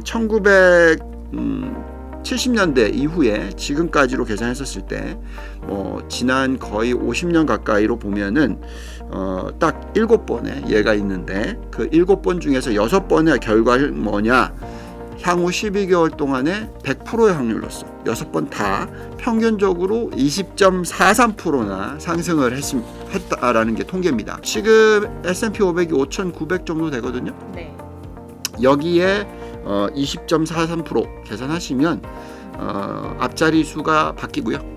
1970년대 이후에 지금까지로 계산했었을 때 지난 거의 50년 가까이로 보면은 딱 7번의 예가 있는데 그 7번 중에서 6번의 결과는 뭐냐? 향후 12개월 동안에 100%의 확률로서 6번 다 평균적으로 20.43%나 상승을 했다라는 게 통계입니다. 지금 S&P 500이 5,900 정도 되거든요. 네. 여기에 20.43% 계산하시면 앞자리 수가 바뀌고요.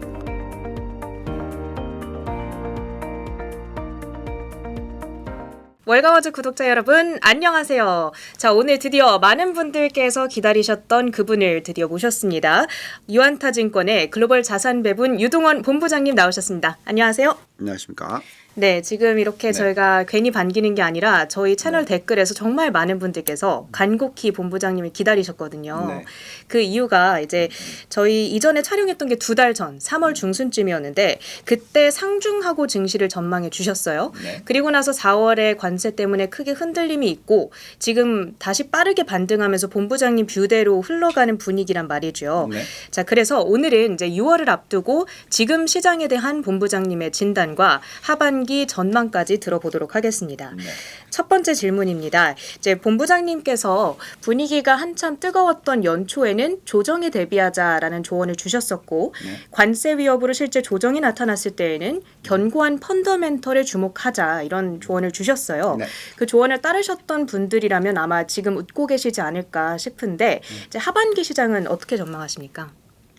월가워즈 구독자 여러분 안녕하세요. 자, 오늘 드디어 많은 분들께서 기다리셨던 그분을 드디어 모셨습니다. 유안타증권의 글로벌 자산 배분 유동원 본부장님 나오셨습니다. 안녕하세요. 안녕하십니까. 네, 지금 이렇게 저희가 괜히 반기는 게 아니라 저희 채널 댓글에서 정말 많은 분들께서 간곡히 본부장님을 기다리셨거든요. 네. 그 이유가 이제 저희 이전에 촬영했던 게 2달 전 3월 중순쯤이었는데 그때 상중하고 증시를 전망해 주셨어요. 네. 그리고 나서 4월에 관세 때문에 크게 흔들림이 있고 지금 다시 빠르게 반등하면서 본부장님 뷰대로 흘러가는 분위기란 말이죠. 네. 자, 그래서 오늘은 이제 6월을 앞두고 지금 시장에 대한 본부장님의 진단과 하반기 전망까지 들어보도록 하겠습니다. 네. 첫 번째 질문입니다. 이제 본부장님께서 분위기가 한참 뜨거웠던 연초에는 조정에 대비하자라는 조언을 주셨었고 관세 위협으로 실제 조정이 나타났을 때에는 견고한 펀더멘털에 주목하자 이런 조언을 주셨어요. 네. 그 조언을 따르셨던 분들이라면 아마 지금 웃고 계시지 않을까 싶은데 이제 하반기 시장은 어떻게 전망하십니까?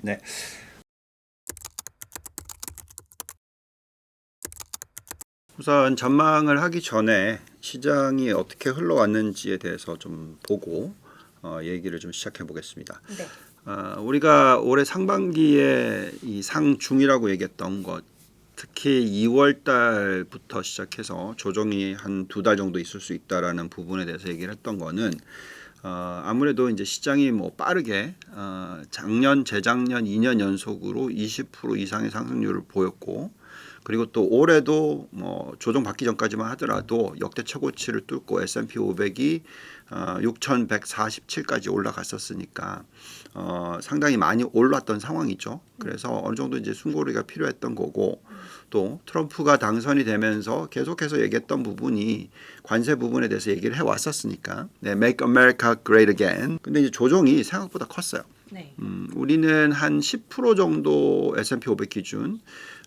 네. 우선 전망을 하기 전에 시장이 어떻게 흘러왔는지에 대해서 좀 보고 얘기를 좀 시작해 보겠습니다. 네. 우리가 올해 상반기에 이 상중이라고 얘기했던 것, 특히 2월 달부터 시작해서 조정이 한 2달 정도 있을 수 있다라는 부분에 대해서 얘기를 했던 거는 아무래도 이제 시장이 빠르게 작년, 재작년 2년 연속으로 20% 이상의 상승률을 보였고, 그리고 또 올해도 조정 받기 전까지만 하더라도 역대 최고치를 뚫고 S&P 500이 6,147까지 올라갔었으니까 상당히 많이 올랐던 상황이죠. 그래서 어느 정도 이제 숨고르기가 필요했던 거고, 또 트럼프가 당선이 되면서 계속해서 얘기했던 부분이 관세 부분에 대해서 얘기를 해왔었으니까, 네, Make America Great Again. 근데 이제 조정이 생각보다 컸어요. 네. 우리는 한 10% 정도 S&P 500 기준,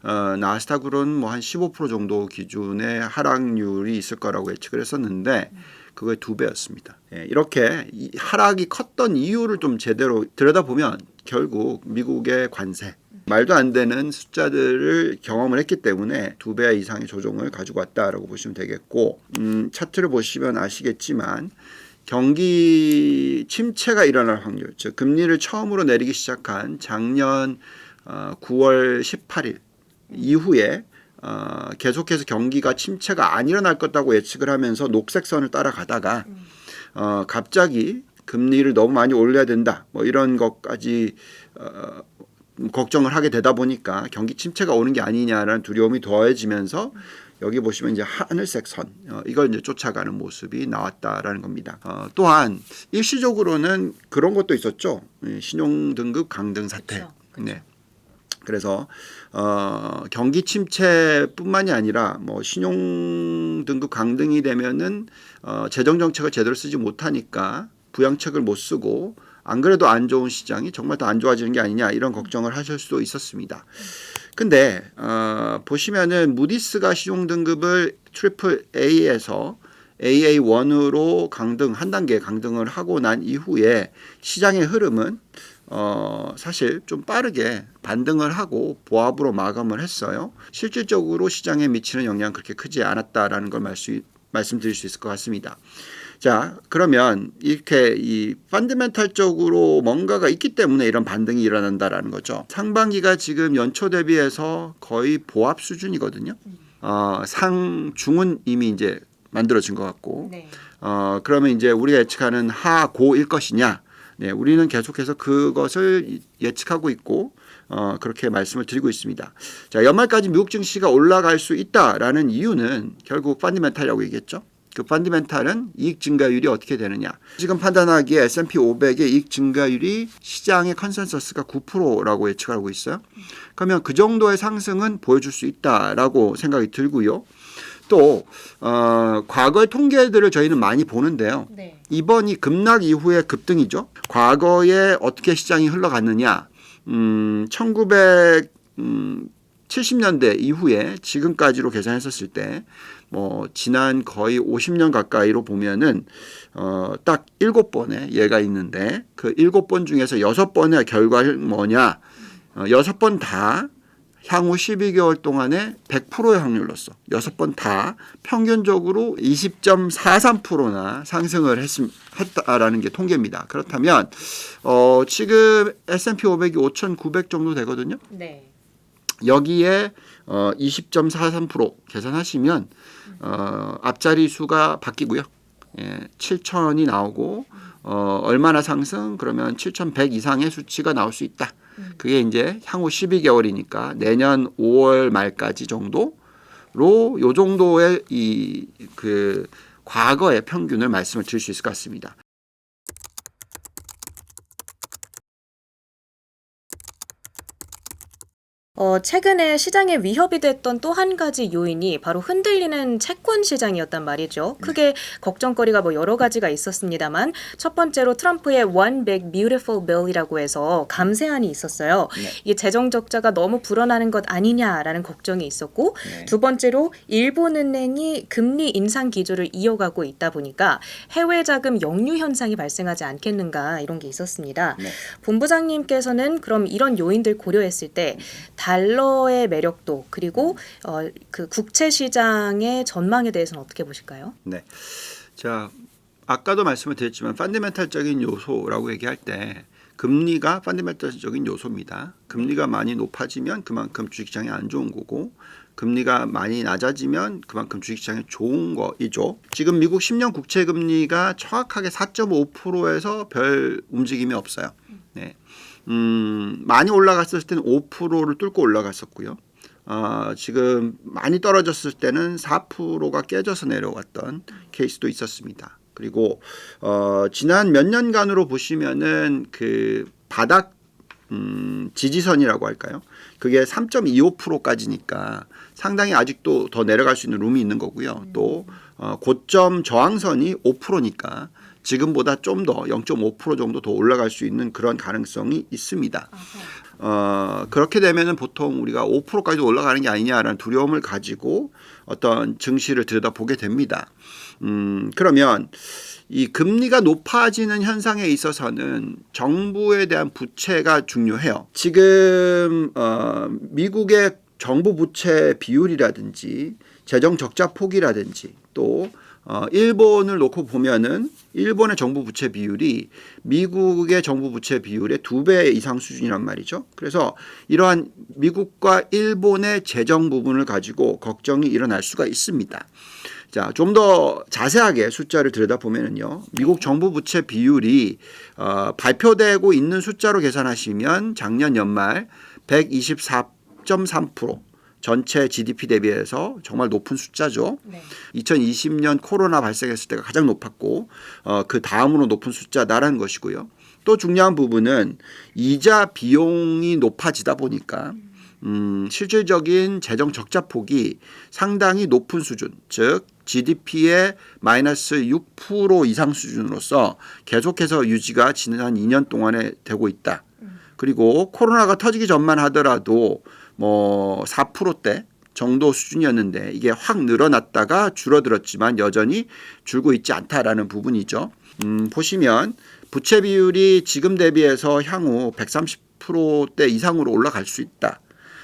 나스닥으로는 뭐 한 15% 정도 기준의 하락률이 있을 거라고 예측을 했었는데 그거의 2배였습니다. 예, 이렇게 하락이 컸던 이유를 좀 제대로 들여다보면 결국 미국의 관세, 말도 안 되는 숫자들을 경험을 했기 때문에 2배 이상의 조정을 가지고 왔다라고 보시면 되겠고, 차트를 보시면 아시겠지만 경기 침체가 일어날 확률, 즉 금리를 처음으로 내리기 시작한 작년 9월 18일 이후에 계속해서 경기가 침체가 안 일어날 거라고 예측을 하면서 녹색 선을 따라가다가 갑자기 금리를 너무 많이 올려야 된다, 뭐 이런 것까지 걱정을 하게 되다 보니까 경기 침체가 오는 게 아니냐라는 두려움이 더해지면서 여기 보시면 이제 하늘색 선, 이걸 이제 쫓아가는 모습이 나왔다라는 겁니다. 또한 일시적으로는 그런 것도 있었죠. 신용등급 강등 사태. 그쵸. 네. 그래서 경기 침체뿐만이 아니라 뭐 신용 등급 강등이 되면은 재정 정책을 제대로 쓰지 못하니까 부양책을 못 쓰고 안 그래도 안 좋은 시장이 정말 더 안 좋아지는 게 아니냐 이런 걱정을 하실 수도 있었습니다. 근데 보시면은 무디스가 신용 등급을 트리플 A에서 AA1으로 강등 한 단계 강등을 하고 난 이후에 시장의 흐름은 사실 좀 빠르게 반등을 하고 보합으로 마감을 했어요. 실질적으로 시장에 미치는 영향은 그렇게 크지 않았다라는 걸 말씀드릴 수 있을 것 같습니다. 자, 그러면 이렇게 이 펀더멘털적으로 뭔가가 있기 때문에 이런 반등이 일어난다라는 거죠. 상반기가 지금 연초 대비해서 거의 보합 수준이거든요. 상중은 이미 이제 만들어진 것 같고, 네. 그러면 이제 우리가 예측하는 하고일 것이냐? 네, 우리는 계속해서 그것을 예측하고 있고 그렇게 말씀을 드리고 있습니다. 자, 연말까지 미국 증시가 올라갈 수 있다라는 이유는 결국 펀더멘털이라고 얘기했죠. 그 펀더멘탈은 이익 증가율이 어떻게 되느냐. 지금 판단하기에 S&P 500의 이익 증가율이 시장의 컨센서스가 9%라고 예측하고 있어요. 그러면 그 정도의 상승은 보여줄 수 있다라고 생각이 들고요. 또 과거의 통계들을 저희는 많이 보는데요. 네. 이번이 급락 이후의 급등이죠. 과거에 어떻게 시장이 흘러갔느냐. 1970년대 이후에 지금까지로 계산했었을 때 뭐 지난 거의 50년 가까이로 보면은 딱 7번의 예가 있는데 그 7번 중에서 6번의 결과는 뭐냐? 6번 다 향후 12개월 동안에 100%의 확률로서 6번 다 평균적으로 20.43%나 상승을 했다라는 게 통계입니다. 그렇다면 지금 S&P 500이 5,900 정도 되거든요. 네. 여기에 20.43% 계산하시면 앞자리 수가 바뀌고요. 7,000이 나오고 얼마나 상승? 그러면 7,100 이상의 수치가 나올 수 있다. 그게 이제 향후 12개월이니까 내년 5월 말까지 정도로 요 정도의 그 과거의 평균을 말씀을 드릴 수 있을 것 같습니다. 최근에 시장에 위협이 됐던 또 한 가지 요인이 바로 흔들리는 채권 시장이었단 말이죠. 크게 걱정거리가 뭐 여러 가지가 있었습니다만 첫 번째로 트럼프의 One Big Beautiful Bill이라고 해서 감세안이 있었어요. 네. 이게 재정 적자가 너무 불어나는 것 아니냐라는 걱정이 있었고 네. 두 번째로 일본은행이 금리 인상 기조를 이어가고 있다 보니까 해외 자금 역류 현상이 발생하지 않겠는가 이런 게 있었습니다. 네. 본부장님께서는 그럼 이런 요인들 고려했을 때 달러의 매력도 그리고 그 국채 시장의 전망에 대해서는 어떻게 보실까요? 네. 자, 아까도 말씀을 드렸지만 펀더멘탈적인 요소라고 얘기할 때 금리가 펀더멘탈적인 요소입니다. 금리가 많이 높아지면 그만큼 주식시장이 안 좋은 거고 금리가 많이 낮아지면 그만큼 주식시장이 좋은 거이죠. 지금 미국 10년 국채 금리가 정확하게 4.5%에서 별 움직임이 없어요. 네. 많이 올라갔을 때는 5%를 뚫고 올라갔었고요. 지금 많이 떨어졌을 때는 4%가 깨져서 내려왔던 케이스도 있었습니다. 그리고 지난 몇 년간으로 보시면은 그 바닥 지지선이라고 할까요? 그게 3.25%까지니까 상당히 아직도 더 내려갈 수 있는 룸이 있는 거고요. 또 고점 저항선이 5%니까 지금보다 좀 더 0.5% 정도 더 올라갈 수 있는 그런 가능성이 있습니다. 그렇게 되면은 보통 우리가 5%까지 올라가는 게 아니냐라는 두려움을 가지고 어떤 증시를 들여다보게 됩니다. 그러면 이 금리가 높아지는 현상에 있어서는 정부에 대한 부채가 중요해요. 지금 미국의 정부 부채 비율이라든지 재정 적자 폭이라든지 또 일본을 놓고 보면은 일본의 정부 부채 비율이 미국의 정부 부채 비율의 2배 이상 수준이란 말이죠. 그래서 이러한 미국과 일본의 재정 부분을 가지고 걱정이 일어날 수가 있습니다. 자, 좀 더 자세하게 숫자를 들여다보면요. 미국 정부 부채 비율이 발표되고 있는 숫자로 계산하시면 작년 연말 124.3% 전체 GDP 대비해서 정말 높은 숫자죠. 네. 2020년 코로나 발생했을 때가 가장 높았고 그 다음으로 높은 숫자다라는 것이고요. 또 중요한 부분은 이자 비용이 높아지다 보니까 실질적인 재정 적자 폭이 상당히 높은 수준, 즉 GDP의 마이너스 6% 이상 수준으로서 계속해서 유지가 지난 2년 동안에 되고 있다. 그리고 코로나가 터지기 전만 하더라도 뭐 4%대 정도 수준이었는데 이게 확 늘어났다가 줄어들었지만 여전히 줄고 있지 않다라는 부분이죠. 보시면 부채 비율이 지금 대비해서 향후 130%대 이상으로 올라갈 수 있다.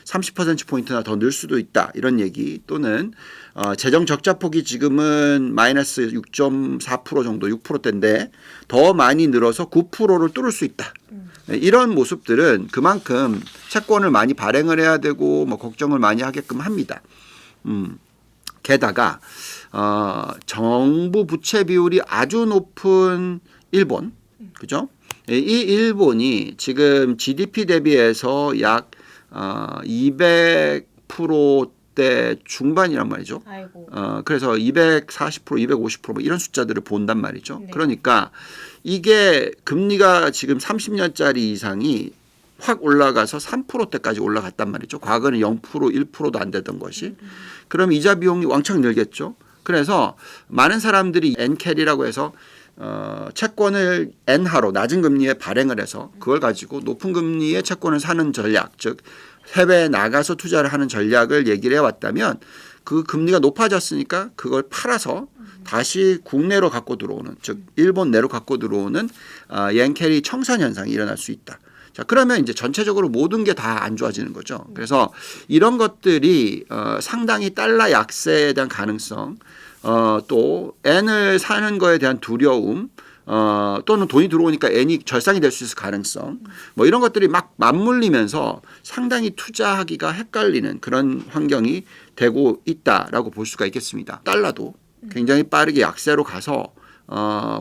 30%포인트나 더 늘 수도 있다. 이런 얘기 또는 재정 적자 폭이 지금은 마이너스 6.4% 정도 6%대인데 더 많이 늘어서 9%를 뚫을 수 있다. 이런 모습들은 그만큼 채권을 많이 발행을 해야 되고 뭐 걱정을 많이 하게끔 합니다. 게다가 정부 부채 비율이 아주 높은 일본, 그죠? 이 일본이 지금 GDP 대비해서 약 200% 30대 중반이란 말이죠. 아이고. 그래서 240%, 250%뭐 이런 숫자들을 본단 말이죠. 네. 그러니까 이게 금리가 지금 30년짜리 이상이 확 올라가서 3%대까지 올라갔단 말이죠. 과거는 0%, 1%도 안 되던 것이. 그럼 이자 비용이 왕창 늘겠죠. 그래서 많은 사람들이 N캐리라고 해서 채권을 N하로 낮은 금리에 발행을 해서 그걸 가지고 높은 금리의 채권을 사는 전략, 즉 해외에 나가서 투자를 하는 전략을 얘기를 해왔다면 그 금리가 높아졌으니까 그걸 팔아서 다시 국내로 갖고 들어오는, 즉 일본 내로 갖고 들어오는 엔캐리 청산 현상이 일어날 수 있다. 자, 그러면 이제 전체적으로 모든 게 다 안 좋아지는 거죠. 그래서 이런 것들이 상당히 달러 약세에 대한 가능성, 또 N을 사는 거에 대한 두려움, 또는 돈이 들어오니까 N이 절상이 될 수 있을 가능성, 뭐 이런 것들이 막 맞물리면서 상당히 투자하기가 헷갈리는 그런 환경이 되고 있다라고 볼 수가 있겠습니다. 달러도 굉장히 빠르게 약세로 가서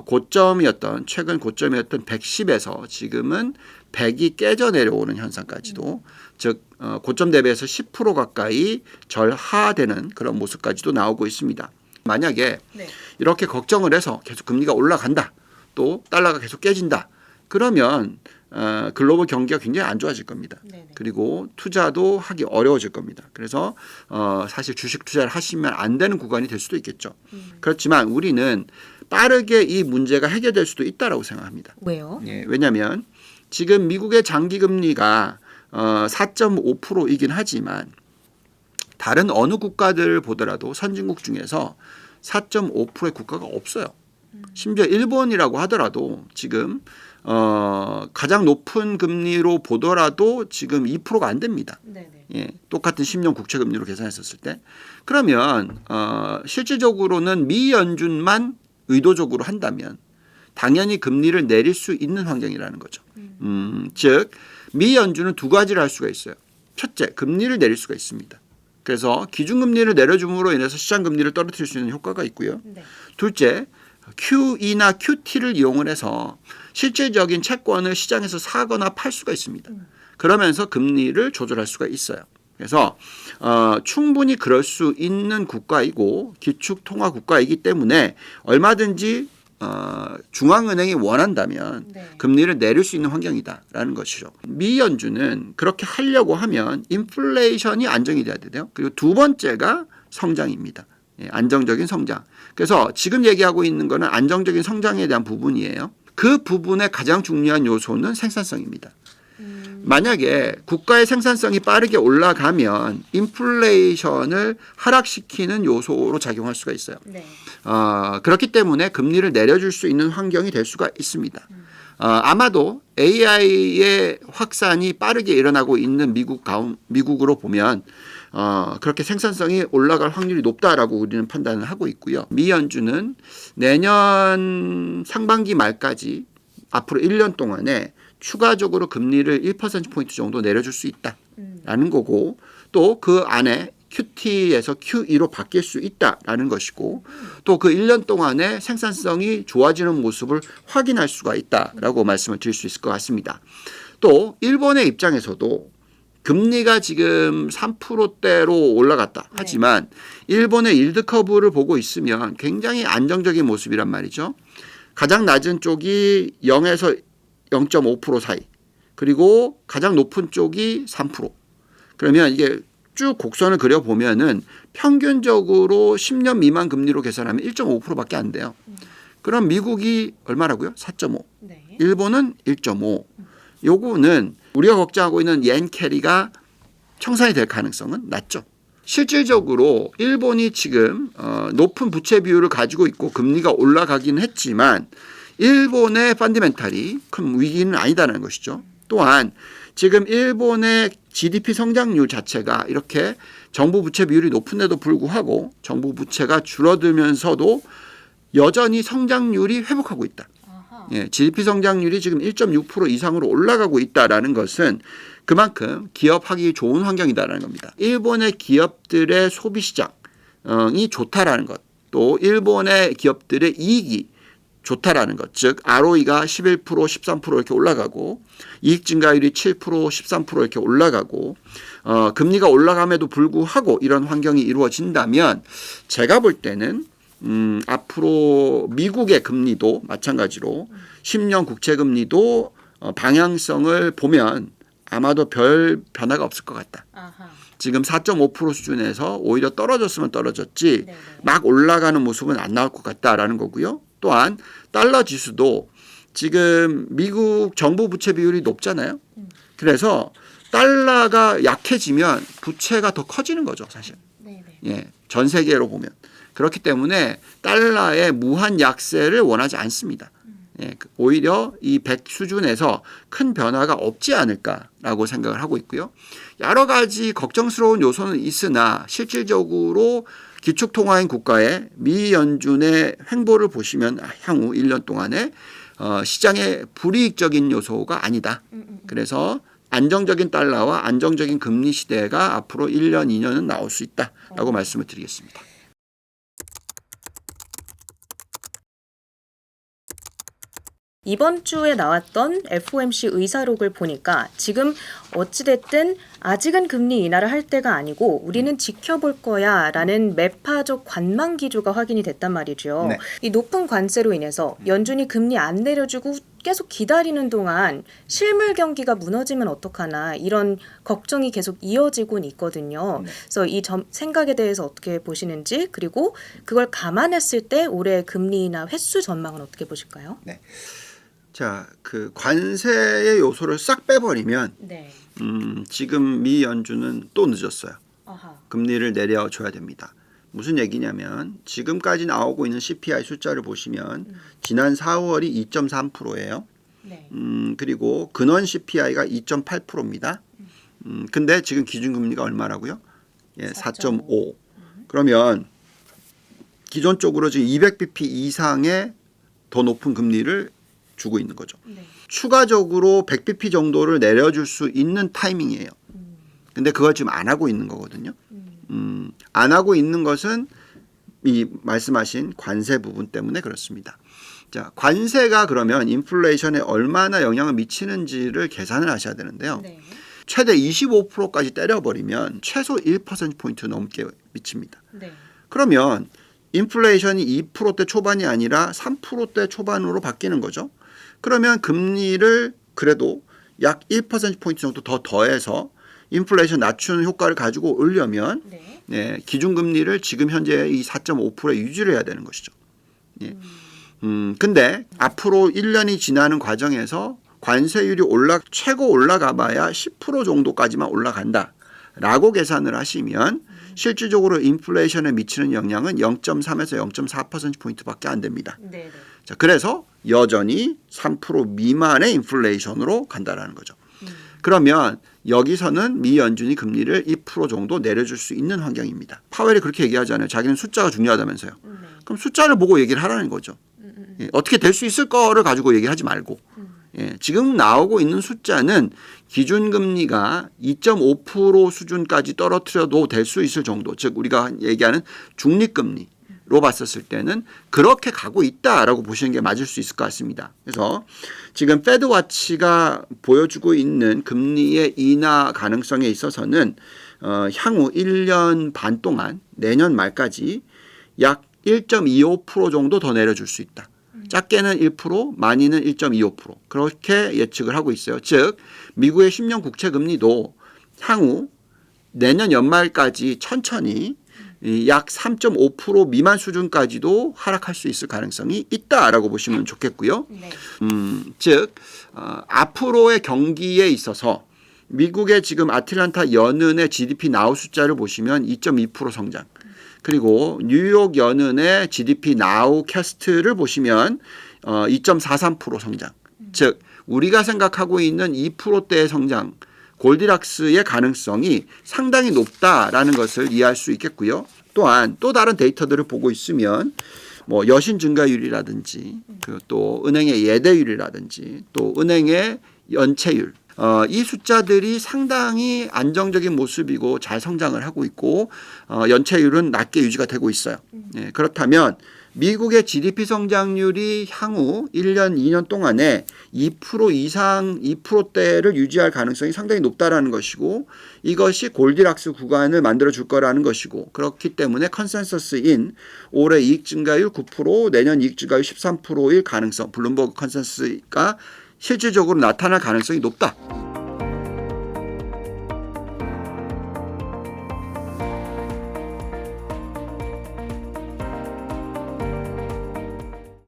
고점이었던 최근 고점이었던 110에서 지금은 100이 깨져 내려오는 현상까지도 즉 고점 대비해서 10% 가까이 절하되는 그런 모습까지도 나오고 있습니다. 만약에 네. 이렇게 걱정을 해서 계속 금리가 올라간다. 또 달러가 계속 깨진다. 그러면 글로벌 경기가 굉장히 안 좋아질 겁니다. 네네. 그리고 투자도 하기 어려워질 겁니다. 그래서 사실 주식 투자를 하시면 안 되는 구간이 될 수도 있겠죠. 그렇지만 우리는 빠르게 이 문제가 해결될 수도 있다라고 생각합니다. 왜요? 예, 왜냐하면 지금 미국의 장기 금리가 4.5%이긴 하지만 다른 어느 국가들을 보더라도 선진국 중에서 4.5%의 국가가 없어요. 심지어 일본이라고 하더라도 지금 가장 높은 금리로 보더라도 지금 2%가 안 됩니다. 네네. 예, 똑같은 10년 국채 금리로 계산했었을 때. 그러면 실질적으로는 미 연준만 의도적으로 한다면 당연히 금리를 내릴 수 있는 환경이라는 거죠. 즉 미 연준은 두 가지를 할 수가 있어요. 첫째, 금리를 내릴 수가 있습니다. 그래서 기준금리를 내려줌으로 인해서 시장금리를 떨어뜨릴 수 있는 효과가 있고요. 네. 둘째, QE나 QT를 이용을 해서 실질적인 채권을 시장에서 사거나 팔 수가 있습니다. 그러면서 금리를 조절할 수가 있어요. 그래서 충분히 그럴 수 있는 국가이고 기축통화 국가이기 때문에 얼마든지 중앙은행이 원한다면 네. 금리를 내릴 수 있는 환경이다라는 것이죠. 미 연준은 그렇게 하려고 하면 인플레이션이 안정이 돼야 돼요. 그리고 두 번째가 성장입니다. 예, 안정적인 성장. 그래서 지금 얘기하고 있는 거는 안정적인 성장에 대한 부분이에요. 그 부분의 가장 중요한 요소는 생산성입니다. 만약에 국가의 생산성이 빠르게 올라가면 인플레이션을 하락시키는 요소로 작용할 수가 있어요. 네. 그렇기 때문에 금리를 내려줄 수 있는 환경이 될 수가 있습니다. 아마도 AI의 확산이 빠르게 일어나고 있는 미국으로 보면 그렇게 생산성이 올라갈 확률이 높다라고 우리는 판단을 하고 있고요. 미 연준은 내년 상반기 말까지 앞으로 1년 동안에 추가적으로 금리를 1%포인트 정도 내려줄 수 있다라는 거고 또 그 안에 QT에서 QE로 바뀔 수 있다라는 것이고 또 그 1년 동안에 생산성이 좋아지는 모습을 확인할 수가 있다라고 말씀을 드릴 수 있을 것 같습니다. 또 일본의 입장에서도 금리가 지금 3%대로 올라갔다 하지만 일본의 일드 커브를 보고 있으면 굉장히 안정적인 모습이란 말이죠. 가장 낮은 쪽이 0에서 0.5% 사이 그리고 가장 높은 쪽이 3%. 그러면 이게 쭉 곡선을 그려보면은 평균적으로 10년 미만 금리로 계산하면 1.5%밖에 안 돼요. 그럼 미국이 얼마라고요? 4.5. 네. 일본은 1.5. 요거는 우리가 걱정하고 있는 옌 캐리가 청산이 될 가능성은 낮죠. 실질적으로 일본이 지금 높은 부채 비율을 가지고 있고 금리가 올라가긴 했지만 일본의 펀더멘탈이 큰 위기는 아니다라는 것이죠. 또한 지금 일본의 GDP 성장률 자체가 이렇게 정부 부채 비율이 높은데도 불구하고 정부 부채가 줄어들면서도 여전히 성장률이 회복하고 있다. 예, GDP 성장률이 지금 1.6% 이상으로 올라가고 있다라는 것은 그만큼 기업하기 좋은 환경이다라는 겁니다. 일본의 기업들의 소비 시장이 좋다라는 것, 또 일본의 기업들의 이익이 좋다라는 것. 즉 ROE가 11%, 13% 이렇게 올라가고 이익 증가율이 7%, 13% 이렇게 올라가고 금리가 올라감에도 불구하고 이런 환경이 이루어진다면 제가 볼 때는 앞으로 미국의 금리도 마찬가지로 10년 국채 금리도 방향성을 보면 아마도 별 변화가 없을 것 같다. 아하. 지금 4.5% 수준에서 오히려 떨어졌으면 떨어졌지 네네. 막 올라가는 모습은 안 나올 것 같다라는 거고요. 또한 달러 지수도 지금 미국 정부 부채 비율이 높잖아요. 그래서 달러가 약해지면 부채가 더 커지는 거죠, 사실. 네네. 예, 전 세계로 보면. 그렇기 때문에 달러의 무한 약세를 원하지 않습니다. 예, 오히려 이 100 수준에서 큰 변화가 없지 않을까라고 생각을 하고 있고요. 여러 가지 걱정스러운 요소는 있으나 실질적으로 기축통화인 국가의 미 연준의 행보를 보시면 향후 1년 동안에 시장에 불이익적인 요소가 아니다. 그래서 안정적인 달러와 안정적인 금리 시대가 앞으로 1년, 2년은 나올 수 있다라고 말씀을 드리겠습니다. 이번 주에 나왔던 FOMC 의사록을 보니까 지금 어찌됐든 아직은 금리 인하를 할 때가 아니고 우리는 지켜볼 거야 라는 매파적 관망 기조가 확인이 됐단 말이죠. 네. 이 높은 관세로 인해서 연준이 금리 안 내려주고 계속 기다리는 동안 실물 경기가 무너지면 어떡하나 이런 걱정이 계속 이어지곤 있거든요. 그래서 이 생각에 대해서 어떻게 보시는지 그리고 그걸 감안했을 때 올해 금리 인하 횟수 전망은 어떻게 보실까요? 네. 자, 그 관세의 요소를 싹 빼버리면 네. 지금 미 연준은 또 늦었어요. 아하. 금리를 내려줘야 됩니다. 무슨 얘기냐면 지금까지 나오고 있는 CPI 숫자를 보시면 지난 4월이 2.3%예요. 네. 그리고 근원 CPI가 2.8%입니다. 근데 지금 기준금리가 얼마라고요? 예, 4.5. 그러면 기존적으로 지금 200bp 이상의 더 높은 금리를 주고 있는 거죠. 네. 추가적으로 100bp 정도를 내려줄 수 있는 타이밍이에요. 근데 그걸 지금 안 하고 있는 거거든요. 안 하고 있는 것은 이 말씀하신 관세 부분 때문에 그렇습니다. 자, 관세가 그러면 인플레이션에 얼마나 영향을 미치는지를 계산을 하셔야 되는데요. 네. 최대 25%까지 때려버리면 최소 1%포인트 넘게 미칩니다. 네. 그러면 인플레이션이 2%대 초반이 아니라 3%대 초반으로 바뀌는 거죠. 그러면 금리를 그래도 약 1%포인트 정도 더 더해서 인플레이션 낮추는 효과를 가지고 오려면 네. 네, 기준금리를 지금 현재 이 4.5%에 유지를 해야 되는 것이죠. 예. 근데 앞으로 1년이 지나는 과정에서 관세율이 최고 올라가 봐야 10% 정도까지만 올라간다라고 계산을 하시면 실질적으로 인플레이션에 미치는 영향은 0.3에서 0.4%포인트밖에 안 됩니다. 네. 자, 그래서 여전히 3% 미만의 인플레이션으로 간다라는 거죠. 그러면 여기서는 미 연준이 금리를 2% 정도 내려줄 수 있는 환경입니다. 파웰이 그렇게 얘기하잖아요. 자기는 숫자가 중요하다면서요. 그럼 숫자를 보고 얘기를 하라는 거죠. 예, 어떻게 될 수 있을 거를 가지고 얘기하지 말고 예, 지금 나오고 있는 숫자는 기준금리가 2.5% 수준까지 떨어뜨려도 될 수 있을 정도, 즉 우리가 얘기하는 중립금리로 봤었을 때는 그렇게 가고 있다라고 보시는 게 맞을 수 있을 것 같습니다. 그래서 지금 패드와치가 보여주고 있는 금리의 인하 가능성에 있어서는 향후 1년 반 동안 내년 말까지 약 1.25% 정도 더 내려줄 수 있다. 작게는 1%, 많이는 1.25% 그렇게 예측을 하고 있어요. 즉 미국의 10년 국채 금리도 향후 내년 연말까지 천천히 약 3.5% 미만 수준까지도 하락할 수 있을 가능성이 있다라고 보시면 좋겠고요. 네. 즉 앞으로의 경기에 있어서 미국의 지금 아틀란타 연은의 GDP 나우 숫자를 보시면 2.2% 성장. 그리고 뉴욕 연은의 GDP 나우 캐스트를 보시면 2.43% 성장. 즉 우리가 생각하고 있는 2%대의 성장, 골디락스의 가능성이 상당히 높다라는 것을 이해할 수 있겠고요. 또한 또 다른 데이터들을 보고 있으면 뭐 여신 증가율이라든지 또 은행의 예대율이라든지 또 은행의 연체율 이 숫자들이 상당히 안정적인 모습이고 잘 성장을 하고 있고 연체율은 낮게 유지가 되고 있어요. 예, 그렇다면 미국의 GDP 성장률이 향후 1년, 2년 동안에 2% 이상, 2%대를 유지할 가능성이 상당히 높다라는 것이고 이것이 골디락스 구간을 만들어 줄 거라는 것이고 그렇기 때문에 컨센서스인 올해 이익 증가율 9%, 내년 이익 증가율 13%일 가능성, 블룸버그 컨센서스가 실질적으로 나타날 가능성이 높다.